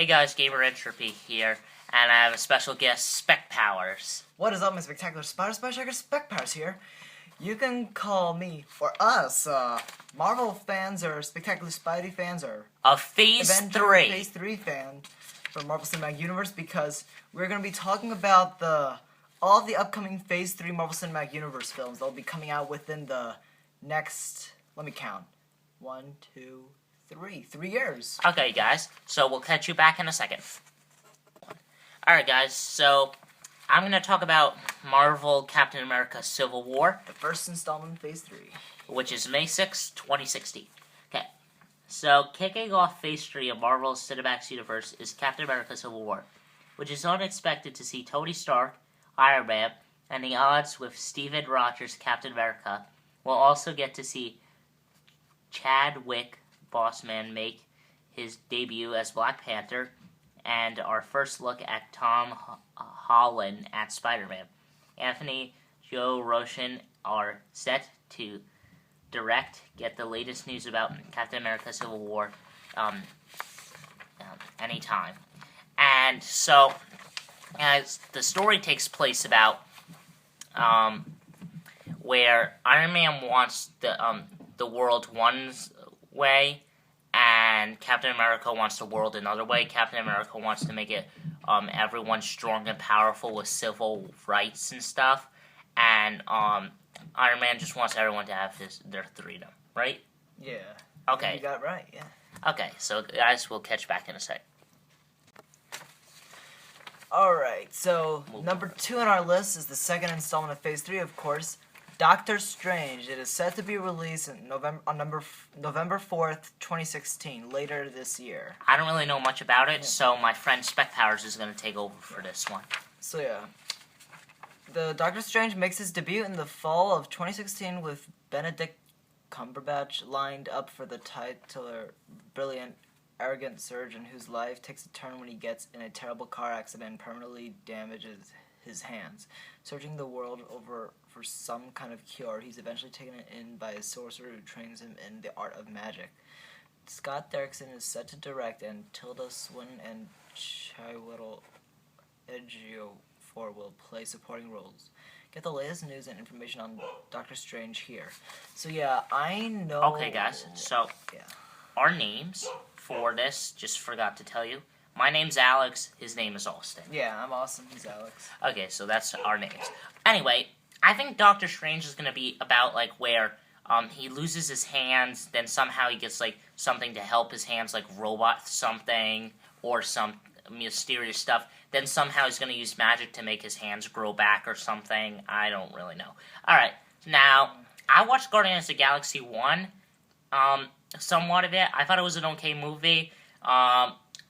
Hey guys, Gamer Entropy here, and I have a special guest, Spec Powers. What is up, my spectacular spider checker? Spec Powers here. You can call me, or us, Marvel fans, or Spectacular Spidey fans, or A Phase 3. Phase 3 fan from Marvel Cinematic Universe, because we're going to be talking about all of the upcoming Phase 3 Marvel Cinematic Universe films that will be coming out within the next, let me count, 1, 2, 3 years. Okay guys, so we'll catch you back in a second. Alright guys, so I'm going to talk about Marvel Captain America Civil War. The first installment in Phase 3. Which is May 6, 2016. Okay, so kicking off Phase 3 of Marvel Cinematic Universe is Captain America Civil War, which is unexpected to see Tony Stark, Iron Man, and the odds with Steven Rogers' Captain America. We'll also get to see Chadwick Boseman make his debut as Black Panther, and our first look at Tom Holland at Spider-Man. Anthony Joe Roshan are set to direct. Get the latest news about Captain America Civil War anytime. And so, as the story takes place about where Iron Man wants the world one way, and Captain America wants the world another way. Captain America wants to make it everyone strong and powerful with civil rights and stuff, and Iron Man just wants everyone to have their freedom, right? Yeah. Okay. You got it right, yeah. Okay, so guys, we'll catch back in a sec. Alright, so number 2 on our list is the second installment of Phase 3, of course, Doctor Strange. It is set to be released on November 4th, 2016, later this year. I don't really know much about it, so my friend Spec Powers is going to take over for this one. So yeah, the Doctor Strange makes his debut in the fall of 2016 with Benedict Cumberbatch lined up for the titular brilliant, arrogant surgeon whose life takes a turn when he gets in a terrible car accident and permanently damages his hands. Searching the world over for some kind of cure, he's eventually taken in by a sorcerer who trains him in the art of magic. Scott Derrickson is set to direct, and Tilda Swinton and Chiwetel Ejiofor will play supporting roles. Get the latest news and information on Doctor Strange here. So yeah, I know... Okay guys, so our names for this, just forgot to tell you. My name's Alex, his name is Austin. Yeah, I'm Austin, he's Alex. Okay, so that's our names. Anyway, I think Doctor Strange is going to be about, like, where he loses his hands, then somehow he gets, like, something to help his hands, like robot something, or some mysterious stuff. Then somehow he's going to use magic to make his hands grow back or something. I don't really know. Alright, now, I watched Guardians of the Galaxy 1, somewhat of it. I thought it was an okay movie.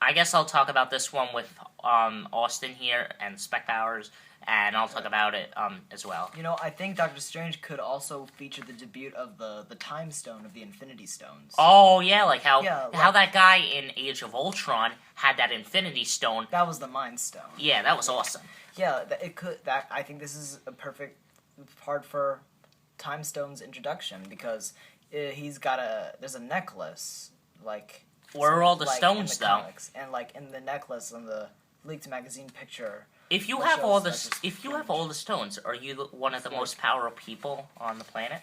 I guess I'll talk about this one with Austin here and Spec Powers, and I'll talk about it as well. You know, I think Doctor Strange could also feature the debut of the Time Stone of the Infinity Stones. Oh, yeah, like how that guy in Age of Ultron had that Infinity Stone. That was the Mind Stone. Yeah, that was awesome. Yeah, I think this is a perfect part for Time Stone's introduction, because there's a necklace, like... Where are all the stones, though? Comics, and like in the necklace in the leaked magazine picture. If you have all the stones, are you one of the most powerful people on the planet?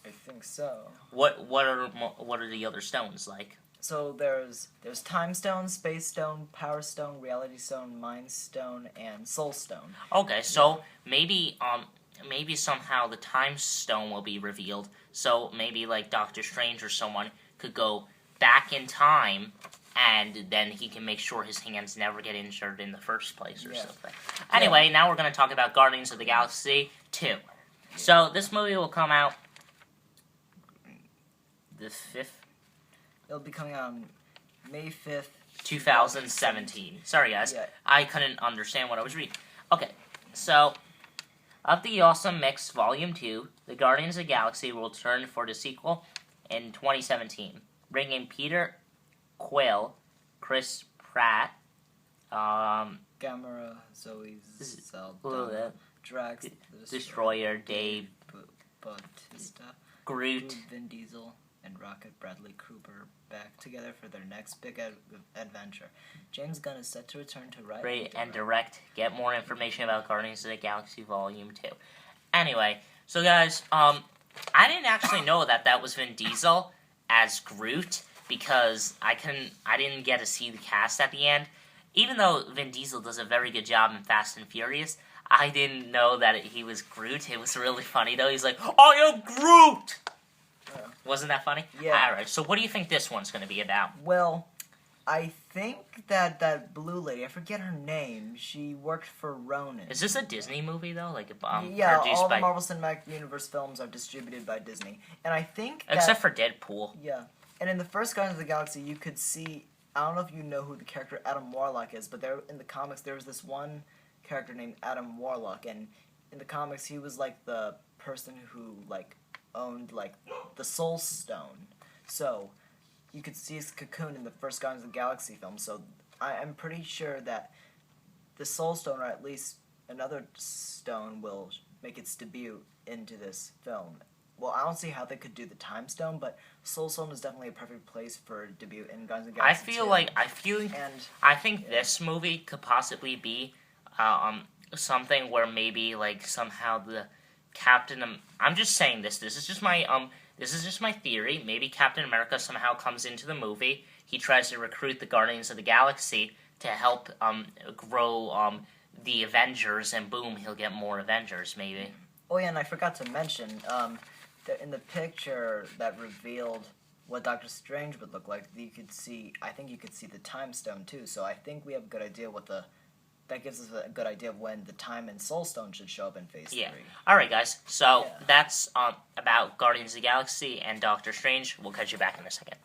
I think so. What are the other stones like? So there's Time Stone, Space Stone, Power Stone, Reality Stone, Mind Stone, and Soul Stone. Okay, so maybe somehow the Time Stone will be revealed. So maybe like Doctor Strange or someone could go back in time, and then he can make sure his hands never get injured in the first place or something. Anyway, now we're going to talk about Guardians of the Galaxy 2. So this movie will come out the 5th. It'll be coming out on May 5th, 2017. Sorry guys, yeah. I couldn't understand what I was reading. Okay, so of the Awesome Mix Volume 2, the Guardians of the Galaxy will return for the sequel in 2017. Bringing Peter Quill, Chris Pratt, Gamora, Zoe Saldana, Drax, the Destroyer, Dave Bautista, Groot, Vin Diesel, and Rocket Bradley Cooper back together for their next big adventure. James Gunn is set to return to write and direct. Get more information about Guardians of the Galaxy Volume 2. Anyway, so guys, I didn't actually know that was Vin Diesel as Groot because I didn't get to see the cast at the end. Even though Vin Diesel does a very good job in Fast and Furious, I didn't know that he was Groot. It was really funny though. He's like, "I am Groot." Wasn't that funny? Yeah. Alright, so what do you think this one's going to be about? Well, I think that blue lady, I forget her name, she worked for Ronin. Is this a Disney movie, though? Like, yeah, produced all by... the Marvel Cinematic Universe films are distributed by Disney. And I think Except for Deadpool. Yeah. And in the first Guardians of the Galaxy, you could see, I don't know if you know who the character Adam Warlock is, but there in the comics, there was this one character named Adam Warlock, and in the comics, he was, like, the person who, like, owned, like, the Soul Stone. So, you could see his cocoon in the first Guardians of the Galaxy film, so I'm pretty sure that the Soul Stone, or at least another stone, will make its debut into this film. Well, I don't see how they could do the Time Stone, but Soul Stone is definitely a perfect place for a debut in Guardians of the Galaxy 2. I think this movie could possibly be something where maybe, like, somehow the Captain... I'm just saying this. This is just my theory. Maybe Captain America somehow comes into the movie. He tries to recruit the Guardians of the Galaxy to help grow the Avengers, and boom, he'll get more Avengers, maybe. Oh, yeah, and I forgot to mention, in the picture that revealed what Doctor Strange would look like, I think you could see the Time Stone, too. So I think we have a good idea that gives us a good idea of when the Time and Soul Stone should show up in Phase 3. Alright, guys. So, that's about Guardians of the Galaxy and Doctor Strange. We'll catch you back in a second.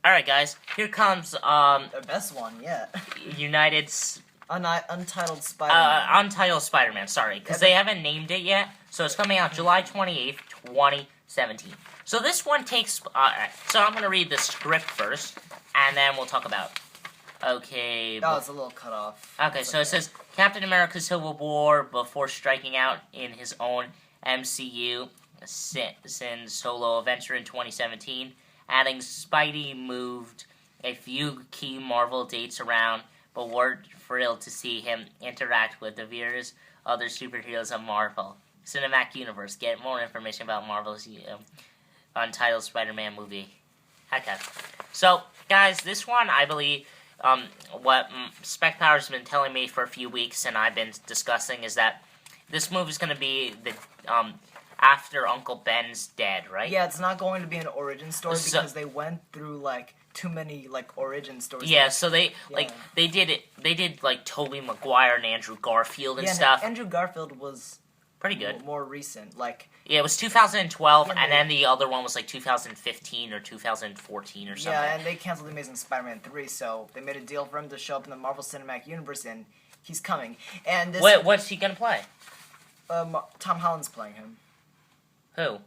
Alright, guys. Here comes, the best one yet. Untitled Spider-Man. Untitled Spider-Man, sorry. Because they haven't named it yet. So, it's coming out July 28th, 2017. So, this one takes... so, I'm going to read the script first, and then we'll talk about... Okay. Oh, it's a little cut off. Okay, so it says Captain America Civil War before striking out in his own MCU since solo adventure in 2017. Adding Spidey moved a few key Marvel dates around, but we're thrilled to see him interact with the various other superheroes of Marvel Cinematic Universe. Get more information about Marvel's Untitled Spider-Man movie. Okay. So, guys, this one, I believe... what Spec Power's been telling me for a few weeks, and I've been discussing, is that this movie's going to be the after Uncle Ben's dead, right? Yeah, it's not going to be an origin story because they went through like too many like origin stories. Yeah, so they did like Tobey Maguire and Andrew Garfield and stuff. Andrew Garfield was pretty good, more recent, like. Yeah, it was 2012, and then the other one was like 2015 or 2014 or something. Yeah, and they canceled The Amazing Spider-Man 3, so they made a deal for him to show up in the Marvel Cinematic Universe, and he's coming. And this... What's he gonna play? Tom Holland's playing him. Who?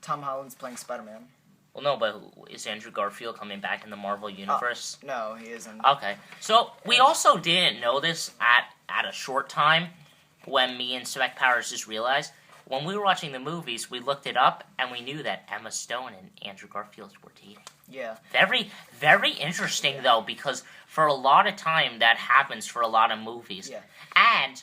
Tom Holland's playing Spider-Man. Well, no, but is Andrew Garfield coming back in the Marvel Universe? No, he isn't. Okay, so we also didn't know this at a short time when me and Spec Powers just realized... When we were watching the movies, we looked it up, and we knew that Emma Stone and Andrew Garfield were dating. Yeah. Very, very interesting, though, because for a lot of time, that happens for a lot of movies. Yeah. And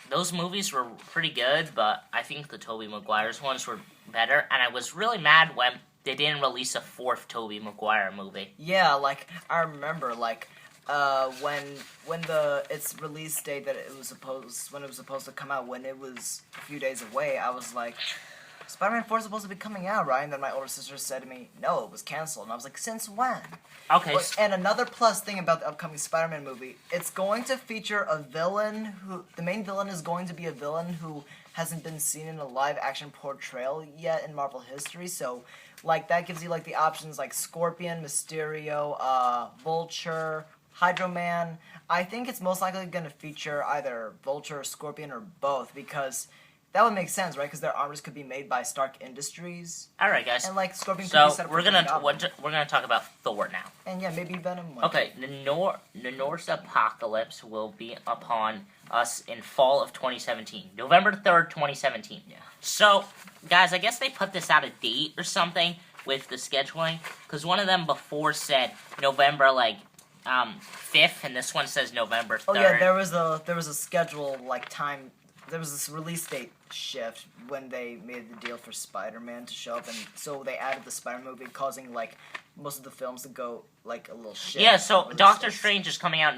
those movies were pretty good, but I think the Tobey Maguire's ones were better, and I was really mad when they didn't release a fourth Tobey Maguire movie. Yeah, like, I remember, like... when its release date that it was supposed to come out, when it was a few days away, I was like, Spider-Man 4 is supposed to be coming out, right? And then my older sister said to me, no, it was canceled. And I was like, since when? Okay. And another plus thing about the upcoming Spider-Man movie, it's going to feature a villain the main villain is going to be a villain who hasn't been seen in a live-action portrayal yet in Marvel history, so, like, that gives you, like, the options like Scorpion, Mysterio, Vulture... Hydro Man. I think it's most likely going to feature either Vulture or Scorpion or both, because that would make sense, right? Because their armors could be made by Stark Industries. All right, guys. And like Scorpion could be set up we're gonna talk about Thor now. And yeah, maybe Venom. Okay, the Norse apocalypse will be upon us in fall of 2017, November 3rd, 2017. Yeah. So, guys, I guess they put this out a date or something with the scheduling, because one of them before said November 5th, and this one says November 3rd. Oh yeah, there was a schedule time. There was this release date shift when they made the deal for Spider-Man to show up, and so they added the Spider-Man movie, causing most of the films to go a little shift. Yeah, so Doctor Strange is coming out.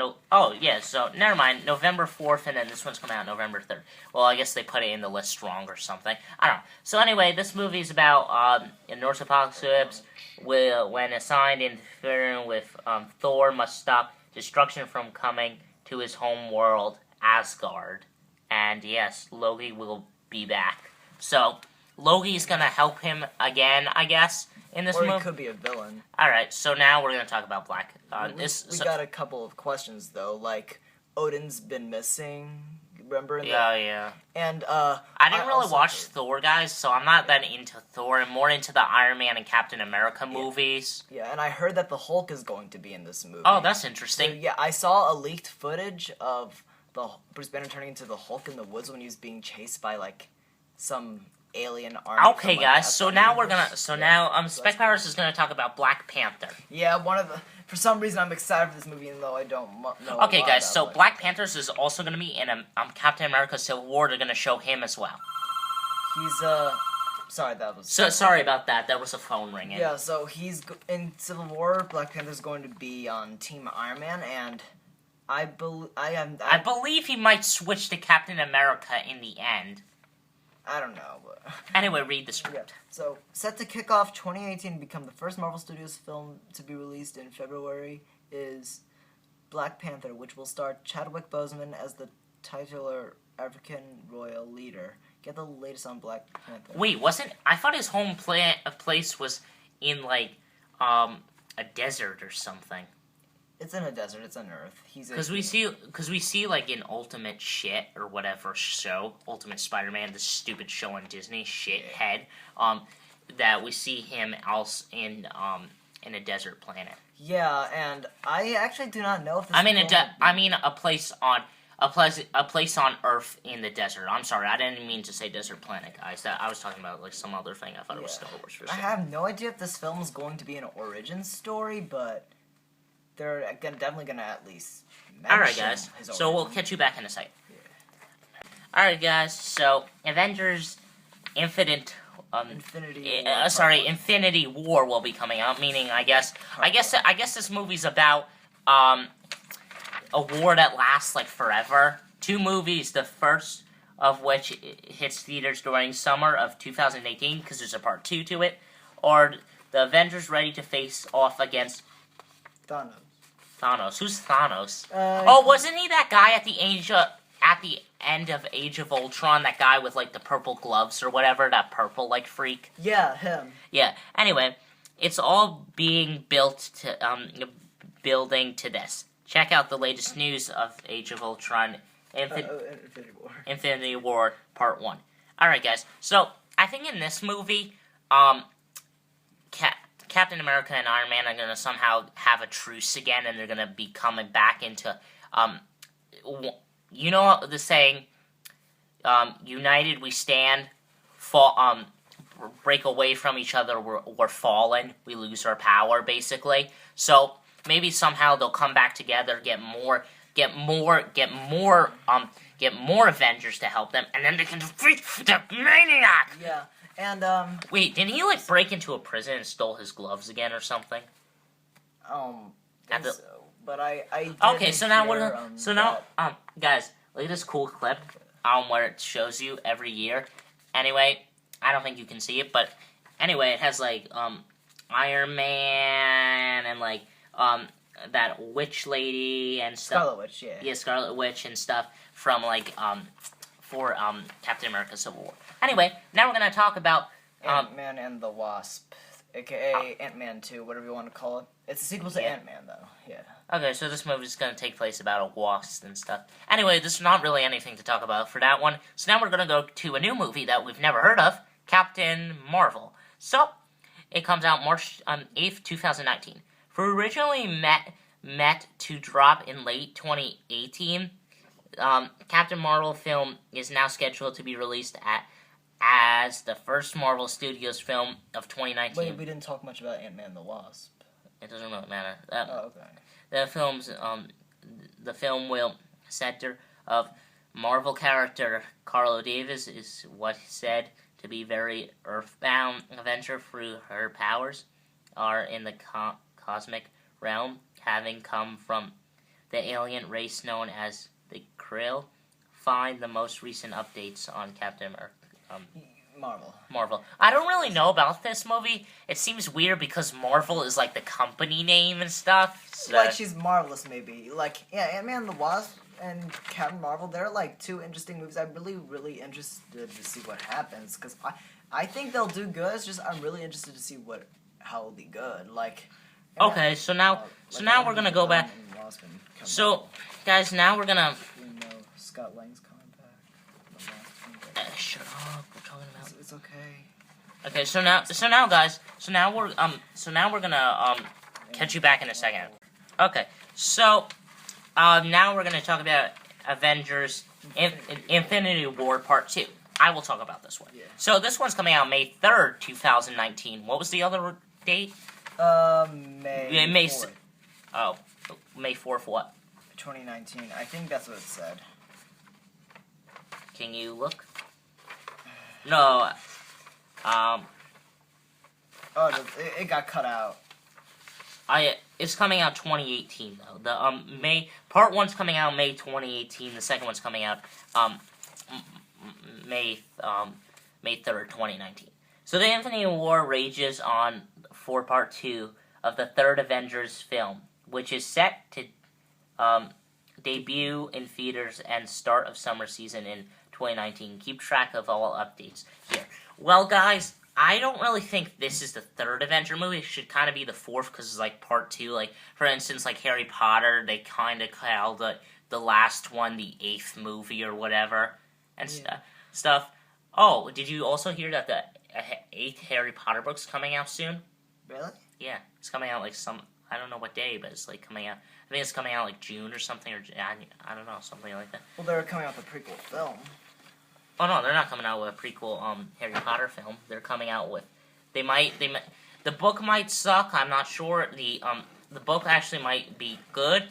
So never mind. November 4th, and then this one's coming out November 3rd. Well, I guess they put it in the list wrong or something. I don't know. So anyway, this movie is about in Norse apocalypse, when assigned interfering with Thor must stop destruction from coming to his home world, Asgard. And yes, Loki will be back. So, Loki's gonna help him again, I guess, in this movie. Or he could be a villain. Alright, so now we're gonna talk about Black. We got a couple of questions, though. Odin's been missing. Remember? Yeah. And, I didn't really watch Thor, guys, so I'm not that into Thor. I'm more into the Iron Man and Captain America movies. Yeah, and I heard that the Hulk is going to be in this movie. Oh, that's interesting. So, yeah, I saw a leaked footage of Bruce Banner turning into the Hulk in the woods when he was being chased by some alien army. Okay, guys. So now Spec Powers is gonna talk about Black Panther. Yeah, for some reason I'm excited for this movie, even though I don't know. Okay, guys. So Black Panther is also gonna be in Captain America: Civil War. They're gonna show him as well. He's Sorry, that was. Sorry about that. That was a phone ringing. Yeah. So he's in Civil War. Black Panther's going to be on Team Iron Man, and I believe he might switch to Captain America in the end. I don't know. But anyway, read the script. Yeah. So, set to kick off 2018 and become the first Marvel Studios film to be released in February is Black Panther, which will star Chadwick Boseman as the titular African royal leader. Get the latest on Black Panther. Wait, I thought his home place was in a desert or something. It's in a desert. It's on Earth. Because we see in Ultimate Shit or whatever show, Ultimate Spider-Man, the stupid show on Disney, shithead, that we see him else in a desert planet. Yeah, and I actually do not know if this. A place on Earth in the desert. I'm sorry, I didn't mean to say desert planet, guys. I was talking about some other thing. I thought it was Star Wars. For I have no idea if this film is going to be an origin story, but they're definitely gonna at least mention Alright, guys. So we'll catch you back in a second. Yeah. Alright, guys. So Avengers Infinity War will be coming out. Meaning, I guess this movie's about a war that lasts forever. 2 movies. The first of which hits theaters during summer of 2018 because there's a part 2 to it. Or the Avengers ready to face off against Thanos. Who's Thanos? Wasn't he that guy at the end of Age of Ultron? That guy with the purple gloves or whatever, that purple freak. Yeah, him. Yeah. Anyway, it's all being built to building to this. Check out the latest news of Age of Ultron, Infinity War Part 1. All right, guys. So I think in this movie, Captain America and Iron Man are going to somehow have a truce again, and they're going to be coming back into, you know the saying, united we stand, break away from each other, we're fallen, we lose our power, basically. So maybe somehow they'll come back together, get more Avengers to help them, and then they can defeat the Maniac! Yeah. And, wait, didn't he, break into a prison and stole his gloves again or something? But I okay, so now guys, look at this cool clip, where it shows you every year. Anyway, I don't think you can see it, but anyway, it has, Iron Man and, that witch lady and stuff. Scarlet Witch, yeah. Yeah, Scarlet Witch and stuff from, for Captain America Civil War. Anyway, now we're going to talk about Ant-Man and the Wasp, a.k.a. Ant-Man 2, whatever you want to call it. It's a sequel to Ant-Man, though. Yeah. Okay, so this movie is going to take place about a wasp and stuff. Anyway, there's not really anything to talk about for that one. So now we're going to go to a new movie that we've never heard of, Captain Marvel. So, it comes out March 8th, 2019. For originally met to drop in late 2018, Captain Marvel film is now scheduled to be released as the first Marvel Studios film of 2019. Wait, we didn't talk much about Ant-Man the Wasp. It doesn't really matter. Okay. The film will center of Marvel character Carlo Davis is what said to be very earthbound Avenger through her powers are in the cosmic realm, having come from the alien race known as the Krill. Find the most recent updates on Captain America. Marvel. I don't really know about this movie. It seems weird because Marvel is like the company name and stuff. So. Like she's marvelous, maybe. Like, yeah, Ant-Man and the Wasp and Captain Marvel, they're like two interesting movies. I'm really interested to see what happens because I think they'll do good. It's just I'm really interested to see how it'll be good. Like. Okay, so now we're gonna go back. So, guys, now we're gonna. Scott Lang's coming back. Shut up. We're talking about. It's okay. Okay, so now, guys, now we're gonna catch you back in a second. Okay, so now we're gonna talk about Avengers Infinity War Part 2. I will talk about this one. Yeah. So this one's coming out May 3rd, 2019. What was the other date? May 4th. Oh, May 4th what? 2019. I think that's what it said. Can you look? No. Oh, it got cut out. It's coming out 2018 though. The Part 1's coming out May 2018. The second one's coming out May 3rd, 2019. So the Infinity War rages on for Part 2 of the third Avengers film, which is set to debut in theaters and start of summer season in 2019. Keep track of all updates here. Well, guys, I don't really think this is the third Avenger movie. It should kind of be the fourth because it's like Part 2. Like, for instance, like Harry Potter, they kind of called the last one the 8th movie or whatever and stuff. Oh, did you also hear that the 8th Harry Potter book's coming out soon? Really? Yeah, it's coming out like I don't know what day, but it's like coming out. I think it's coming out like June or something, or I don't know, something like that. Well, they're coming out with a prequel film. Oh no, they're not coming out with a prequel Harry Potter film. They're coming out with they might the book might suck. I'm not sure. The book actually might be good,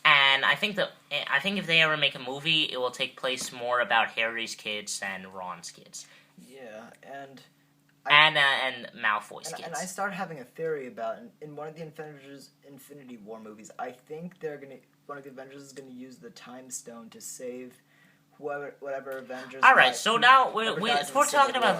and I think if they ever make a movie, it will take place more about Harry's kids than Ron's kids. Yeah, and Malfoy's kids. And I started having a theory about in one of the Infinity War movies. I think one of the Avengers is gonna use the Time Stone to save whatever Avengers. All right, so now we're talking about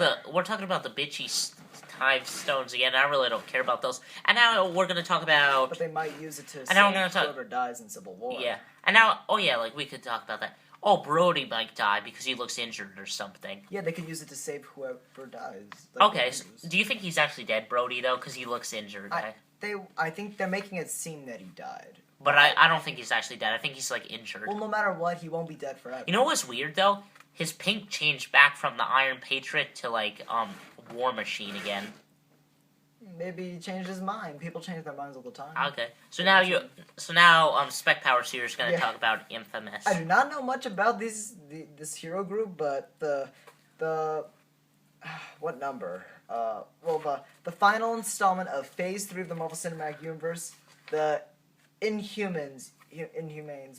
the bitchy Time Stones again. I really don't care about those. And now we're gonna talk about. But they might use it to save whoever dies in Civil War. Yeah, and now like we could talk about that. Oh, Brody might die because he looks injured or something. Yeah, they could use it to save whoever dies. Like okay, so do you think he's actually dead, Brody, though? Because he looks injured. I think they're making it seem that he died. But I don't think he's actually dead. I think he's, like, injured. Well, no matter what, he won't be dead forever. You know what's weird, though? His pink changed back from the Iron Patriot to, like, War Machine again. Maybe he changed his mind. People change their minds all the time. Okay. So now Spec Power here is going to talk about Infamous. I do not know much about this hero group, but the what number? The final installment of Phase 3 of the Marvel Cinematic Universe, the Inhumans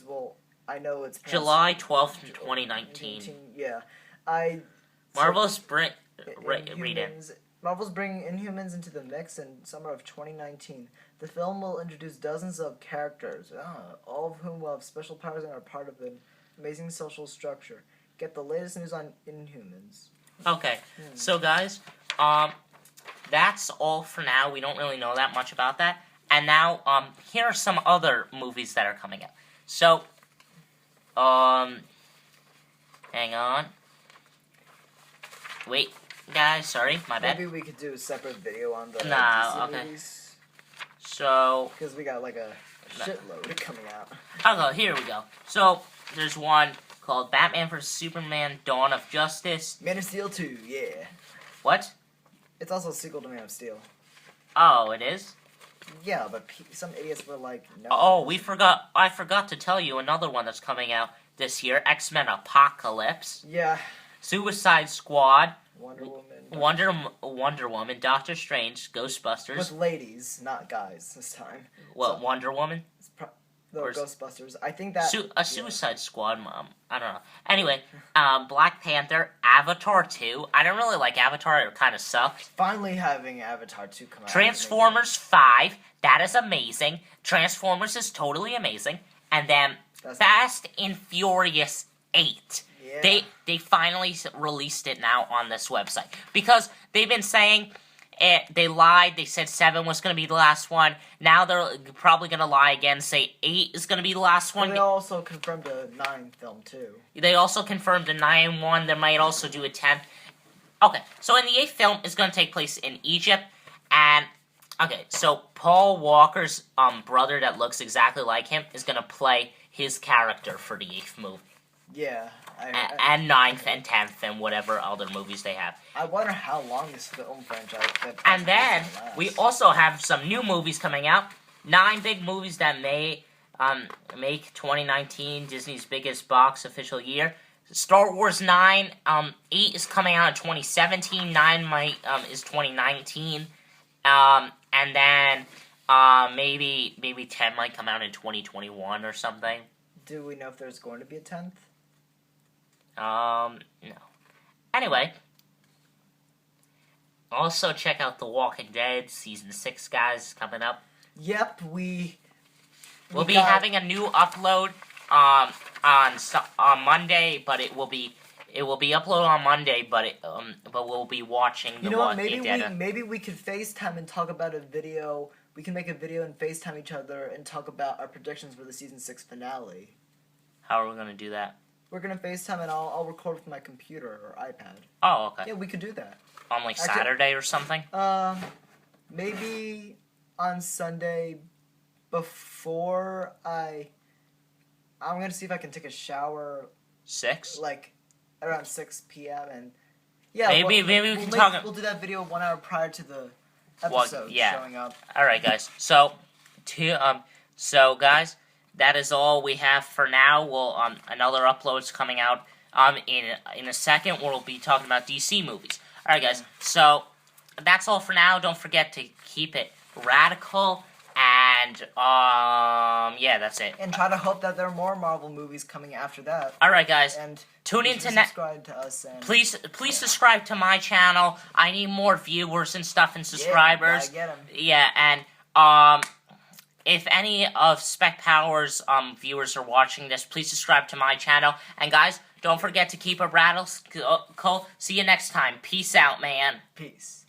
will. I know it's July 12th, 2019. Yeah, Marvel's read it. Marvel's bringing Inhumans into the mix in summer of 2019. The film will introduce dozens of characters, all of whom will have special powers and are part of an amazing social structure. Get the latest news on Inhumans. Okay, so guys, that's all for now. We don't really know that much about that. And now, here are some other movies that are coming out. So, hang on. Wait, guys, sorry, my bad. Maybe we could do a separate video on the DC movies. So, because we got like a shitload coming out. Okay, here we go. So, there's one called Batman vs. Superman: Dawn of Justice. Man of Steel 2, yeah. What? It's also a sequel to Man of Steel. Oh, it is? Yeah, but some idiots were like, no. Oh, I forgot to tell you another one that's coming out this year. X-Men Apocalypse. Yeah. Suicide Squad. Wonder Woman, Doctor Strange, Ghostbusters. With ladies, not guys this time. What, so, Wonder Woman? Ghostbusters. I think that... Suicide Squad, Mom. I don't know. Anyway, Black Panther, Avatar 2. I don't really like Avatar. It kind of sucked. Finally having Avatar 2 come out. Transformers 5. That is amazing. Transformers is totally amazing. And then Fast and Furious 8. Yeah. They finally released it now on this website. Because they've been saying... they lied. They said 7 was going to be the last one. Now they're probably going to lie again, say 8 is going to be the last one. They also confirmed a 9 film, too. They also confirmed a 9 one. They might also do a 10. Okay, so in the 8th film, it's going to take place in Egypt. And, okay, so Paul Walker's brother that looks exactly like him is going to play his character for the 8th movie. Yeah. And 9th and 10th and whatever other movies they have. I wonder how long this film franchise... And then, we also have some new movies coming out. 9 big movies that may make 2019 Disney's biggest box official year. Star Wars 9, 8 is coming out in 2017, 9 is 2019. And then, maybe 10 might come out in 2021 or something. Do we know if there's going to be a 10th? No. Anyway, also check out The Walking Dead Season 6, guys, coming up. Yep, we'll be having a new upload on Monday, but it will be uploaded on Monday, but we'll be watching The Walking Dead. Maybe we could FaceTime and talk about a video. We can make a video and FaceTime each other and talk about our predictions for the Season 6 finale. How are we going to do that? We're going to FaceTime and I'll record with my computer or iPad. Oh, okay. Yeah, we could do that. On, like, Saturday or something? Maybe on Sunday before I'm going to see if I can take a shower. 6? Like, around 6 p.m. and... Yeah, maybe we can talk... We'll do that video 1 hour prior to the episode showing up. Alright, guys. So, guys... That is all we have for now. We'll another upload's coming out in a second. We'll be talking about DC movies. All right, guys. So that's all for now. Don't forget to keep it radical, and yeah, that's it. And try to hope that there are more Marvel movies coming after that. All right, guys. And tune in to subscribe to us. And please subscribe to my channel. I need more viewers and stuff and subscribers. Yeah, get 'em. Yeah, and if any of Spec Power's viewers are watching this, please subscribe to my channel. And guys, don't forget to keep it radical. See you next time. Peace out, man. Peace.